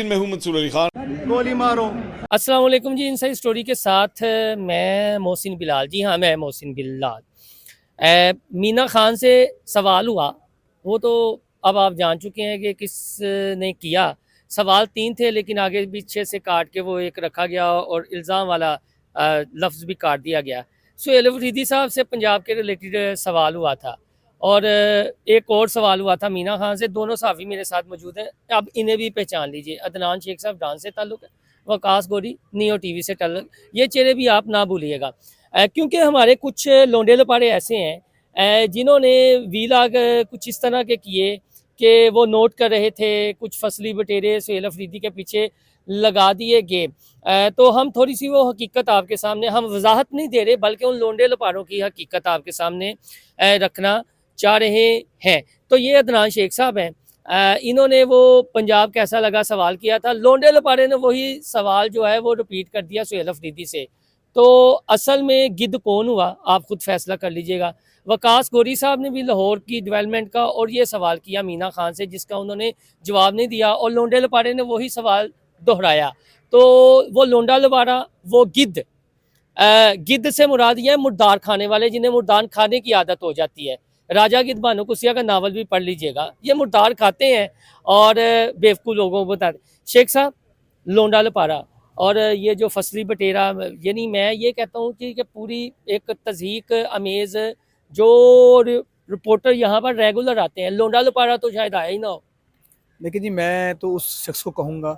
मैं हूं मंसूर अली खान। गोली मारो। अस्सलाम वालेकुम जी। इनसाइड स्टोरी के साथ मैं मोहसिन बिलाल। जी हाँ, मैं मोहसिन बिलाल। मीना खान से सवाल हुआ, वो तो अब आप जान चुके हैं कि किस ने किया। सवाल तीन थे लेकिन आगे पीछे से काट के वो एक रखा गया और इल्ज़ाम वाला लफ्ज़ भी काट दिया गया। सुहेल अफरीदी साहब से पंजाब के रिलेटेड सवाल हुआ था और एक और सवाल हुआ था मीना खान से। दोनों सहाफ़ी मेरे साथ मौजूद हैं, अब इन्हें भी पहचान लीजिए। अदनान शेख साहब डांस से ताल्लुक़ है, वकास गोरी नियो टीवी से ताल्लुक़। ये चेहरे भी आप ना भूलिएगा, क्योंकि हमारे कुछ लोंडे लपाड़े ऐसे हैं जिन्होंने वीलाग कुछ इस तरह के किए कि वो नोट कर रहे थे, कुछ फसली बटेरे सुहेल अफरीदी के पीछे लगा दिए गए। तो हम थोड़ी सी वो हकीकत आपके सामने, हम वजाहत नहीं दे रहे बल्कि उन लोंडे लपाड़ों की हकीकत आपके सामने रखना चाह रहे हैं। तो ये अदनान शेख साहब हैं, इन्होंने वो पंजाब कैसा लगा सवाल किया था। लोंडे लपाड़े ने वही सवाल जो है वो रिपीट कर दिया सुहेल अफरीदी से। तो असल में गिद्ध कौन हुआ, आप खुद फैसला कर लीजिएगा। वकास गोरी साहब ने भी लाहौर की डेवलपमेंट का और ये सवाल किया मीना खान से, जिसका उन्होंने जवाब नहीं दिया, और लोंडे लपाड़े ने वही सवाल दोहराया। तो वो लोंडा लपाड़ा, वो गिद्ध, गिद्ध से मुराद ये है मुर्दार खाने वाले, जिन्हें मुर्दार खाने की आदत हो जाती है। राजा गिद्ध बानो कुसिया का नावल भी पढ़ लीजिएगा, ये मुर्दार खाते हैं और बेवकूफ़ लोगों को बताते। शेख साहब लोंडा लपाड़ा और ये जो फसली बटेरा, यानी मैं ये कहता हूँ कि पूरी एक तज़हीक अमेज़ जो रिपोर्टर यहाँ पर रेगुलर आते हैं, लोंडा लपाड़ा तो शायद आया ही ना हो। देखिए जी, मैं तो उस शख्स को कहूँगा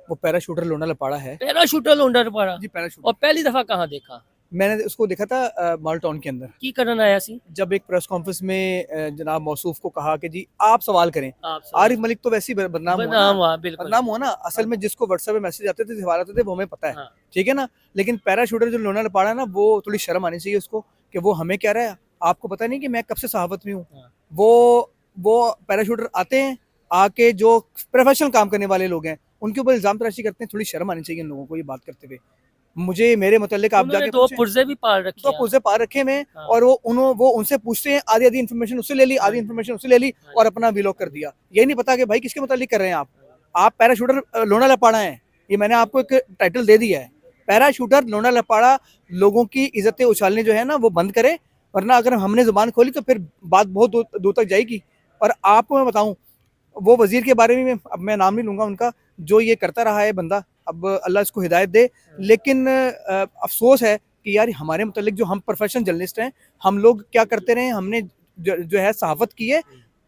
वो पैराशूटर लोंडा लपाड़ा है। पैराशूटर लोंडा लपाड़ा? जी, पैराशूटर। और पहली दफ़ा कहाँ देखा? मैंने उसको देखा था माल टाउन के अंदर, की करन आया सी? जब एक प्रेस कॉन्फ्रेंस में जनाब मौसूफ को कहा कि जी आप सवाल करें। आप आरिफ मलिक तो वैसे ही बदनाम हुआ बनाम ना, हुआ, बिल्कुल। बदनाम हुआ ना। असल में जिसको व्हाट्सएप पे मैसेज आते थे, सवाल आते थे, वो हमें पता है, हाँ। ठीक है ना। लेकिन पैराशूटर जो लोंडा लपाड़ा है ना, वो थोड़ी शर्म आनी चाहिए उसको कि वो हमें कह रहा है। आपको पता नहीं कि मैं कब से सहाफत में हूँ। हाँ। वो पैराशूटर आते हैं, आके जो प्रोफेशनल काम करने वाले लोग हैं उनके ऊपर इल्जाम तराशी करते हैं। थोड़ी शर्म आनी चाहिए इन लोगों को ये बात करते हुए। मुझे मेरे मुतालिक आप उन्होंने जाके दो पूछें, पुर्जे भी पाल रखे तो हैं। पुर्जे पा रखे में, हाँ। और वो उनसे पूछते हैं, आधी आधी इन्फॉर्मेशन उससे ले ली, आधी इन्फॉर्मेशन उससे ले ली और अपना व्लॉग कर दिया। ये नहीं पता कि भाई किसके मुतालिक कर रहे हैं आप पैराशूटर लोंडा लपाड़ा है। ये मैंने आपको एक टाइटल दे दिया है, पैराशूटर लोंडा लपाड़ा। लोगों की इज्जतें उछालने जो है ना वो बंद करे, वरना अगर हमने जुबान खोली तो फिर बात बहुत दूर तक जाएगी। और आपको मैं बताऊं, वो वजीर के बारे में अब मैं नाम नहीं लूंगा उनका, जो ये करता रहा है बंदा, अब अल्लाह इसको हिदायत दे। लेकिन अफसोस है कि यार हमारे मुतालिक जो हम प्रोफेशनल जर्नलिस्ट हैं, हम लोग क्या करते रहे, हमने जो है सहाफत की है,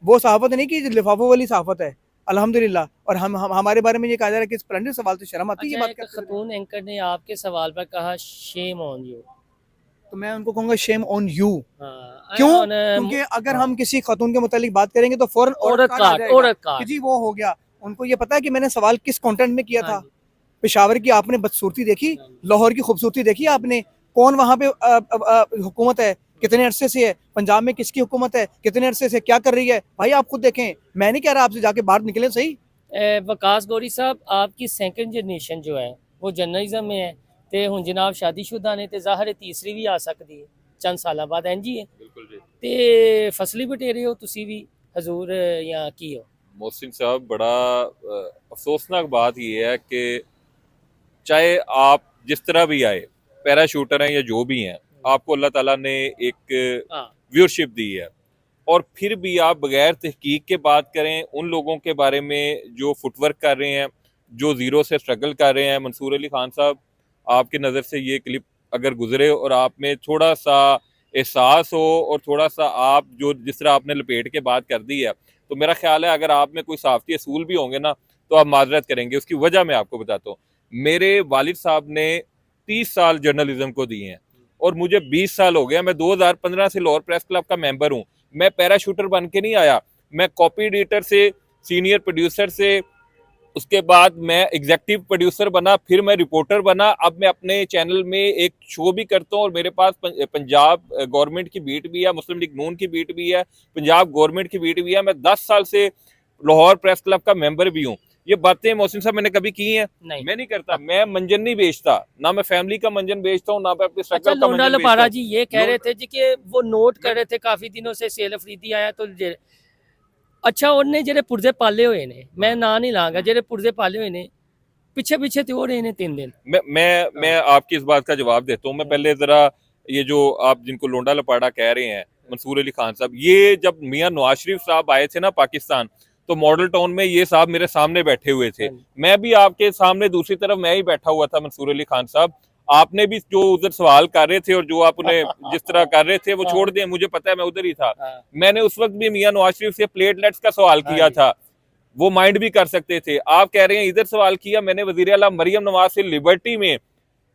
वो सहाफत नहीं की लिफाफों वाली सहाफत है अल्हम्दुलिल्लाह। और हम हमारे बारे में ये कहा जा रहा है कि इस प्लेंडर सवाल से शर्म आती है। अच्छा, ये बात एक करते खतून एंकर ने आपके सवाल पर कहा शेम ऑन यू। तो मैं उनको कहूँगा शेम ऑन यू। हाँ, क्यों? on, क्योंकि अगर हाँ। हम किसी खातून के मुतालिक बात करेंगे तो फौरन औरत आ काट, जाएगा औरत कि काट। जी वो हो गया। उनको ये पता है कि मैंने सवाल किस कंटेंट में किया हाँ था। जी। पेशावर की आपने बदसूरती देखी, हाँ जी। लाहौर की खूबसूरती देखी आपने, कौन वहाँ पे हुकूमत है, कितने अरसे से है, पंजाब में किसकी हुकूमत है, कितने अरसे से क्या कर रही है, भाई आप खुद देखें। मैं नहीं कह रहा आपसे जाके बाहर निकले सही। वकास गौरी साहब, आपकी सेकंड जनरेशन जो है वो जर्नलिज्म में है, ते हुण जनाब शादीशुदा ने, ते ज़ाहिर है तीसरी भी आ सकती है चंद सालों बाद, इंज ही है। बिल्कुल जी। ते फसली बटेरे हो तुसी भी हजूर, या की हो? मोहसिन साहब, बड़ा अफसोसनाक बात यह है कि चाहे आप जिस तरह भी आए, पैराशूटर हैं या जो भी हैं, आपको अल्लाह ताला ने एक हाँ। व्यूअरशिप दी है, और फिर भी आप बगैर तहकीक के बात करें उन लोगों के बारे में जो फुटवर्क कर रहे हैं, जो ज़ीरो से स्ट्रगल कर रहे हैं। मंसूर अली खान साहब, आपकी नज़र से ये क्लिप अगर गुजरे और आप में थोड़ा सा एहसास हो और थोड़ा सा आप जो जिस तरह आपने लपेट के बात कर दी है, तो मेरा ख्याल है अगर आप में कोई सहाफ़ती असूल भी होंगे ना तो आप माजरत करेंगे। उसकी वजह मैं आपको बताता हूँ। मेरे वालिद साहब ने 30 साल जर्नलिज्म को दिए हैं और मुझे 20 साल हो गया। मैं 2015 से लाहौर प्रेस क्लब का मेंबर हूँ। मैं पैराशूटर बन के नहीं आया, मैं कॉपी एडिटर से, सीनियर प्रोड्यूसर से, उसके बाद मैं एग्जेक्टिव प्रोड्यूसर बना, फिर मैं रिपोर्टर बना। अब मैं अपने चैनल में एक शो भी करता हूँ और मेरे पास पंजाब गवर्नमेंट की बीट भी है, मुस्लिम लीग नून की बीट भी है, पंजाब गवर्नमेंट की बीट भी है। मैं 10 साल से लाहौर प्रेस क्लब का मेंबर भी हूँ। ये बातें मोहसिन साहब मैंने कभी की हैं? नहीं। मैं नहीं करता। मैं मंजन नहीं बेचता, ना मैं फैमिली का मंजन बेचता हूँ, ना मैं अपने अच्छा, स्ट्रगल का लोंडा मंजन बेचता लपाड़ा हूँ। जी ये कह रहे थे जी कि वो नोट कर रहे थे काफी दिनों से सेल अफरीदी आया तो अच्छा, उन्हें जेरे पुर्जे पाले हुए ने, मैं ना नहीं लांगा, जेरे पुर्जे पाले हुए ने, पीछे पीछे तो हो रहे हैं 3 दिन। मैं आपकी इस बात का जवाब देता हूँ। मैं पहले जरा ये जो आप जिनको लोंडा लपाड़ा कह रहे हैं मंसूर अली खान साहब, ये जब मियां नवाज शरीफ साहब आए थे ना पाकिस्तान, तो मॉडल टाउन में ये साहब मेरे सामने बैठे हुए थे। मैं भी आपके सामने दूसरी तरफ मैं ही बैठा हुआ था मंसूर अली खान साहब। आपने भी जो उधर सवाल कर रहे थे और जो आप उन्हें जिस तरह कर रहे थे वो छोड़ दें, मुझे पता है, मैं उधर ही था। मैंने उस वक्त भी मियां नवाज शरीफ से प्लेटलेट्स का सवाल किया था, वो माइंड भी कर सकते थे। आप कह रहे हैं इधर सवाल किया, मैंने वजीर आला मरियम नवाज से लिबर्टी में।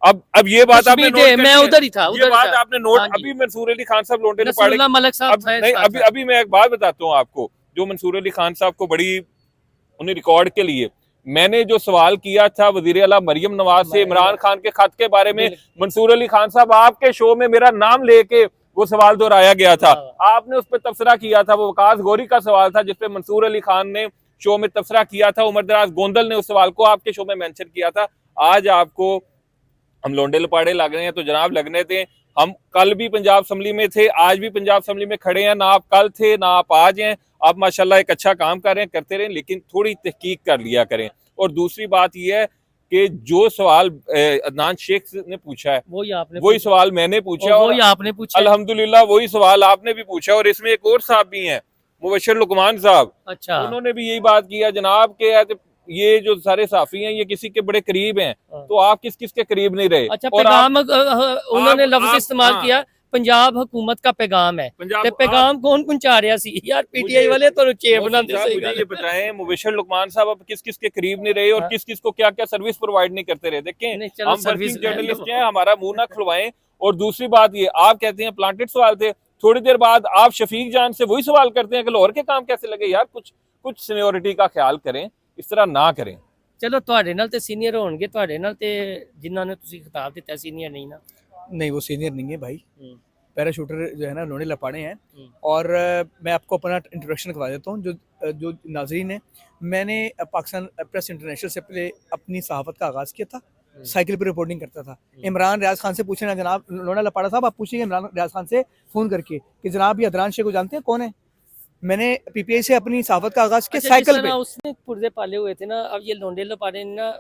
अब ये बात आपने नोट कर मैं उधर ही था, ये बात आपने नोट, अभी मंसूर अली खान साहब लोंडे लपाड़े मलिक साहब नहीं, अभी मैं एक बात बताता हूँ आपको, जो मंसूर अली खान साहब को बड़ी उन्हें रिकॉर्ड के लिए मैंने जो सवाल किया था वजीर आला मरियम नवाज से इमरान खान के खत के बारे में, मंसूर अली खान साहब आपके शो में मेरा नाम लेके वो सवाल दोहराया गया था, आपने उस पर तबसरा किया था। वो वकास गौरी का सवाल था जिसपे मंसूर अली खान ने शो में तबसरा किया था, उमर दराज गोंदल ने उस सवाल को आपके शो में मेंशन किया था। आज आपको हम लोंडे लपाड़े लग रहे हैं तो जनाब लगने दें। हम कल भी पंजाब असम्बली में थे, आज भी पंजाब असम्बली में खड़े हैं, ना आप कल थे ना आप आज हैं। आप माशाल्लाह एक अच्छा काम कर रहे हैं, करते रहें, लेकिन थोड़ी तहकीक कर लिया करें। और दूसरी बात यह है कि जो सवाल अदनान शेख ने पूछा है वही सवाल मैंने पूछा और आपने पूछा, अल्हम्दुलिल्लाह वही सवाल आपने भी पूछा। और इसमें एक और साहब भी हैं, मुबशर लुकमान साहब, अच्छा, उन्होंने भी यही बात किया जनाब के ये जो सारे साफी हैं ये किसी के बड़े करीब हैं, तो आप किस किस के करीब नहीं रहे। अच्छा, पैगाम उन्होंने लफ्ज इस्तेमाल किया, पंजाब हुकूमत का पैगाम है, तो पैगाम कौन पहुंचा रहा सी यार? पीटीआई वाले तो चेप बनाते हैं। मुझे ये बताएं मुबशर लुकमान साहब अब किस किस के करीब नहीं रहे और किस किस को क्या क्या सर्विस प्रोवाइड नहीं करते रहे। देखें हम वर्किंग जर्नलिस्ट हैं, हमारा मुंह ना खुलवाएं। और दूसरी बात ये, आप कहते हैं प्लांटेड सवाल थे, थोड़ी देर बाद आप शफीक जान से वही सवाल करते हैं कि लाहौर के काम कैसे लगे। यार कुछ सीनियोरिटी का ख्याल करें, इस तरह ना करें। चलो ਤੁਹਾਡੇ ਨਾਲ ਤੇ ਸੀਨੀਅਰ ਹੋਣਗੇ, ਤੁਹਾਡੇ ਨਾਲ ਤੇ ਜਿਨ੍ਹਾਂ ਨੇ ਤੁਸੀਂ ਖਿਤਾਬ ਦਿੱਤਾ ਸੀਨੀਅਰ नहीं ना? नहीं, वो सीनियर नहीं है भाई, पैराशूटर जो है ना लोंडे लपाड़े हैं। और मैं आपको अपना इंट्रोडक्शन करवा देता हूँ। जो नाजरीन है, मैंने पाकिस्तान प्रेस इंटरनेशनल से पहले अपनी सहाफ़त का आगाज़ किया था, साइकिल पर रिपोर्टिंग करता था। इमरान रियाज खान से पूछे ना जनाब लोंडा लपाड़ा साहब, आप पूछिए इमरान रियाज खान से फ़ोन करके कि जनाब ये अदनान शेख को जानते हैं कौन है। मैंने पीपीआई से अपनी सहाफ़त का आगाज़ किया साइकिल पे। उसने पुर्जे पाले हुए थे ना, अब ये लोंडे लपाड़े ना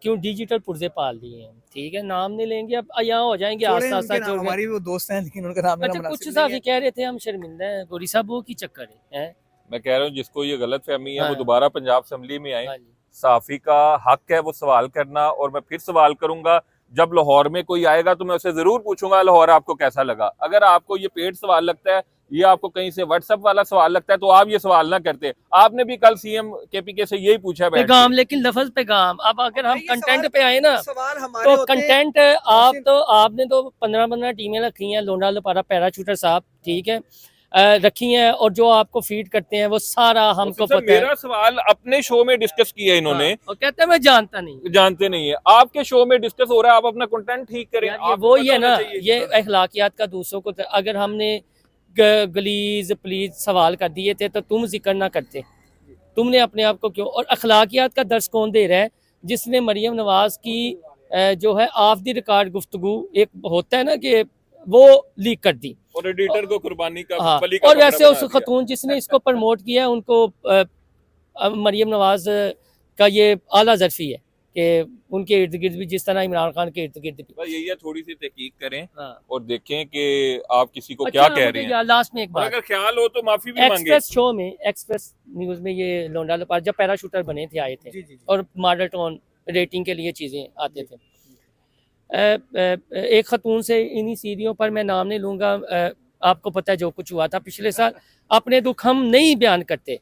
क्यों डिजिटल पुर्जे पाल दिए हैं। ठीक है, नाम नहीं लेंगे, अब यहाँ हो जाएंगे आस्ता आस्ता। हमारी भी वो दोस्त हैं लेकिन उनका नाम अच्छा, कुछ साहब कह रहे थे हम शर्मिंदा हैं गोरी साहब, वो की चक्कर है? मैं कह रहा हूँ जिसको ये गलत फहमी है वो दोबारा पंजाब असम्बली में आए। साफी का हक है वो सवाल करना, और मैं फिर सवाल करूंगा जब लाहौर में कोई आएगा तो मैं उसे जरूर पूछूंगा लाहौर आपको कैसा लगा। अगर आपको ये पेड सवाल लगता है, ये आपको कहीं से व्हाट्सएप वाला सवाल लगता है, तो आप ये सवाल ना करते। आपने भी कल सीएम केपीके से यही पूछा है पैगाम, लेकिन लफ्ज पैगाम। अब अगर हम कंटेंट पे आए ना, तो कंटेंट आपने तो 15 टीमें रखी हैं, लोंडा लपाड़ा पैराशूटर साहब, ठीक है, रखी हैं, और जो आपको फीड करते हैं वो सारा हमको पता है। मेरा सवाल अपने शो में डिस्कस किया इन्होंने, और कहते हैं मैं जानते नहीं है। आपके शो में डिस्कस हो रहा है, आप अपना कंटेंट ठीक करें। वो ही है ना, ये अखलाकियात का दूसरों को। अगर हमने गलीज प्लीज सवाल कर दिए थे तो तुम जिक्र ना करते, तुमने अपने आप को क्यों? और अखलाकियात का दर्स कौन दे रहा है? जिसने मरियम नवाज की जो है ऑफ द रिकॉर्ड गुफ्तगू एक होता है ना कि वो लीक कर दी, और एडिटर को कुर्बानी का हाँ, और वैसे उस खतून जिसने इसको प्रमोट किया उनको मरियम नवाज का ये आला ज़र्फी है कि उनके इर्द गिर्द भी जिस तरह इमरान खान के इर्द गिर्द भी। यही है, थोड़ी सी तहकीक करें और देखें कि आप किसी को अच्छा, क्या कह रहे हैं। लास्ट में एक बात, अगर ख्याल हो तो माफी भी मांगे। एक्सप्रेस शो में, एक्सप्रेस न्यूज़ में ये लोंडा लपाड़ा जब पैराशूटर बने थे, आए थे, और मॉडल टाउन रेटिंग के लिए चीज़ें आते थे। एक खतून से इन्हीं सीढ़ियों पर, मैं नाम नहीं लूँगा, आपको पता है जो कुछ हुआ था पिछले साल, अपने दुख हम नहीं बयान करते।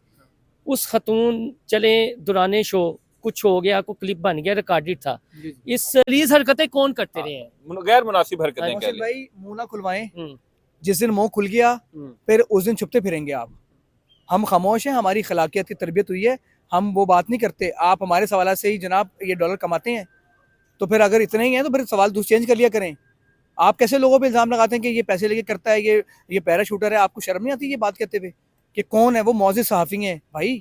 उस खतून चले दौरान शो कुछ हो गया, को क्लिप बन गया, रिकॉर्डेड था। इस रीज हरकतें कौन करते रहे हैं? गैर मुनासिब हरकतें। भाई मुंह ना खुलवाएं, जिस दिन मुंह खुल गया फिर उस दिन छुपते फिरेंगे आप। हम खामोश हैं, हमारी खलाकियत की तरबियत हुई है, हम वो बात नहीं करते। आप हमारे सवाल से ही जनाब ये डॉलर कमाते हैं, तो फिर अगर इतने ही हैं तो फिर सवाल दूसरे चेंज कर लिया करें। आप कैसे लोगों पे इल्ज़ाम लगाते हैं कि ये पैसे लेके करता है, ये पैराशूटर है? आपको शर्म नहीं आती ये बात कहते हुए कि कौन है वो? मौजूद सहाफ़ी हैं भाई।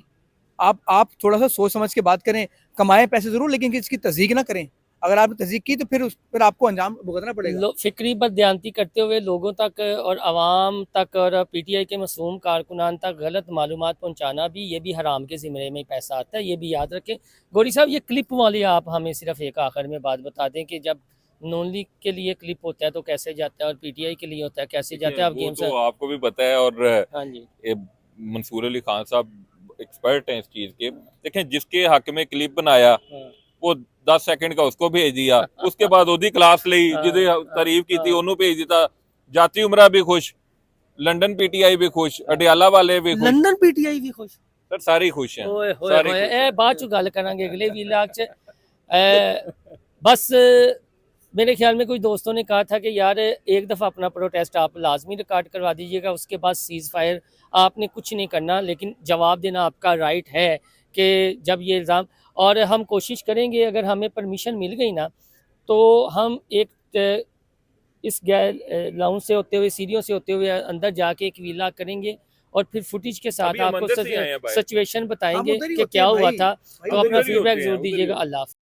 आप थोड़ा सा सोच समझ के बात करें, कमाएं पैसे ज़रूर लेकिन इसकी तस्दीक ना करें। अगर आपने तस्दीक की तो फिर आपको अंजाम भुगतना पड़ेगा। फिक्री बदयांती करते हुए लोगों तक और आवाम तक और पीटीआई के मासूम कारकुनान तक गलत मालूमात पहुंचाना भी, ये भी हराम के ज़िम्मे में पैसा आता है, ये भी याद रखें। गौरी साहब, ये क्लिप वाली आप हमें सिर्फ एक आखिर में बात बता दें कि जब नॉन लीग के लिए क्लिप होता है तो कैसे जाता है और पीटीआई के लिए होता है कैसे जाता है? आप वो गेम तो आपको भी पता है, और हाँ जी, मंसूर अली खान साहब एक्सपर्ट हैं इस चीज के। देखें, जिसके हक में क्लिप बनाया हाँ, वो 10 सेकंड का उसको भेज दिया, उसके बाद ओदी क्लास ली जिदे तारीफ की थी ओनू भेज दिता। जाती उमरा भी खुश, लंदन पीटीआई भी खुश, अडियाला वाले भी खुश, लंदन पीटीआई भी खुश। सर सारे ही खुश हैं, ओए होए सारे होए, खुश ए हैं। बाद चो गल करांगे अगले वीलाग च। बस मेरे ख्याल में कुछ दोस्तों ने कहा था कि यार एक दफ़ा अपना प्रोटेस्ट आप लाजमी रिकॉर्ड करवा दीजिएगा, उसके बाद सीज़ फायर आपने कुछ नहीं करना, लेकिन जवाब देना आपका राइट है कि जब ये इल्ज़ाम, और हम कोशिश करेंगे अगर हमें परमिशन मिल गई ना तो हम एक इस गैर लाउंज से होते हुए, सीढ़ियों से होते हुए अंदर जाके एक वीला करेंगे और फिर फुटेज के साथ अभी हम आपको अंदर से ही आए हैं भाई। सिचुएशन हम बताएंगे उधर ही कि होते क्या हैं हुआ भाई, था। भाई तो उधर अपना उधर ही होते फीडबैक हैं, जरूर उधर ही दीजिएगा। होते हैं। अल्लाह हाफ़िज़।